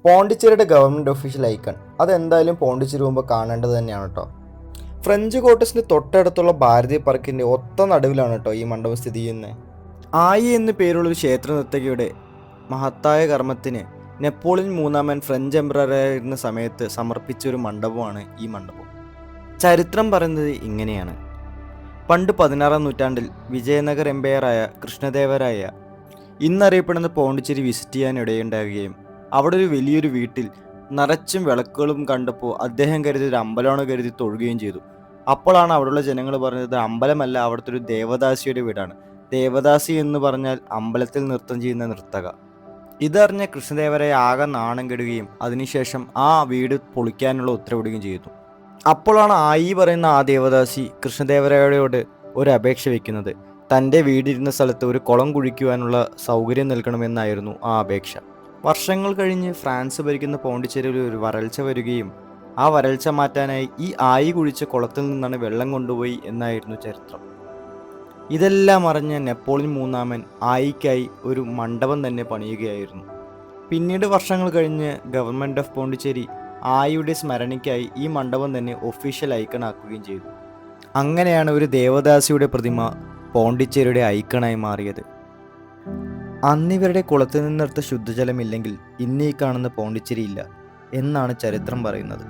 പോണ്ടിച്ചേരിയുടെ government official icon അതെന്തായാലും പോണ്ടിച്ചേരി പോകുമ്പോൾ കാണേണ്ടത് തന്നെയാണ് കേട്ടോ. ഫ്രഞ്ച് ക്വാർട്ടേഴ്സിൻ്റെ തൊട്ടടുത്തുള്ള ഭാരതീയ പാർക്കിൻ്റെ ഒത്ത നടുവിലാണ് കേട്ടോ ഈ മണ്ഡപം സ്ഥിതി ചെയ്യുന്നത്. ആയി എന്ന് പേരുള്ളൊരു ക്ഷേത്ര നർത്തകിയുടെ മഹത്തായ കർമ്മത്തിന് നെപ്പോളിയൻ മൂന്നാമൻ ഫ്രഞ്ച് എംപററായിരുന്ന സമയത്ത് സമർപ്പിച്ച ഒരു മണ്ഡപമാണ് ഈ മണ്ഡപം. ചരിത്രം പറയുന്നത് ഇങ്ങനെയാണ്. പണ്ട് 16-ാം നൂറ്റാണ്ടിൽ വിജയനഗർ എംപയറായ കൃഷ്ണദേവരായ ഇന്നറിയപ്പെടുന്ന പോണ്ടിച്ചേരി വിസിറ്റ് ചെയ്യാൻ ഇടയുണ്ടാവുകയും അവിടെ ഒരു വലിയൊരു വീട്ടിൽ നിറച്ചും വിളക്കുകളും കണ്ടപ്പോൾ അദ്ദേഹം കരുതി ഒരു അമ്പലമാണ് കരുതി തൊഴുകയും ചെയ്തു. അപ്പോഴാണ് അവിടെയുള്ള ജനങ്ങൾ പറഞ്ഞത് അമ്പലമല്ല, അവിടുത്തെ ഒരു ദേവദാസിയുടെ വീടാണ്. ദേവദാസി എന്ന് പറഞ്ഞാൽ അമ്പലത്തിൽ നൃത്തം ചെയ്യുന്ന നർത്തക. ഇതറിഞ്ഞ കൃഷ്ണദേവരായ ആകെ നാണം കെടുകയും അതിനുശേഷം ആ വീട് പൊളിക്കാനുള്ള ഉത്തരവിടുകയും ചെയ്തു. അപ്പോഴാണ് ആയി പറയുന്ന ആ ദേവദാസി കൃഷ്ണദേവരായയോട് ഒരു അപേക്ഷ വയ്ക്കുന്നത്. തൻ്റെ വീടിരുന്ന സ്ഥലത്ത് ഒരു കുളം കുഴിക്കുവാനുള്ള സൗകര്യം നൽകണമെന്നായിരുന്നു ആ അപേക്ഷ. വർഷങ്ങൾ കഴിഞ്ഞ് ഫ്രാൻസ് ഭരിക്കുന്ന പോണ്ടിച്ചേരിയിൽ ഒരു വരൾച്ച വരികയും ആ വരൾച്ച മാറ്റാനായി ഈ ആയി കുഴിച്ച കുളത്തിൽ നിന്നാണ് വെള്ളം കൊണ്ടുപോയി എന്നായിരുന്നു ചരിത്രം. ഇതെല്ലാം അറിഞ്ഞ നെപ്പോളിയൻ മൂന്നാമൻ ആയിക്കായി ഒരു മണ്ഡപം തന്നെ പണിയുകയായിരുന്നു. പിന്നീട് വർഷങ്ങൾ കഴിഞ്ഞ് ഗവൺമെൻറ് ഓഫ് പോണ്ടിച്ചേരി ആയിയുടെ സ്മരണയ്ക്കായി ഈ മണ്ഡപം തന്നെ ഒഫീഷ്യൽ ഐക്കൺ ആക്കുകയും ചെയ്തു. അങ്ങനെയാണ് ഒരു ദേവദാസിയുടെ പ്രതിമ പോണ്ടിച്ചേരിയുടെ ഐക്കണായി മാറിയത്. അന്നിവരുടെ കുളത്തിൽ നിന്നെടുത്ത ശുദ്ധജലമില്ലെങ്കിൽ ഇന്നീ കാണുന്ന പോണ്ടിച്ചേരി ഇല്ല എന്നാണ് ചരിത്രം പറയുന്നത്.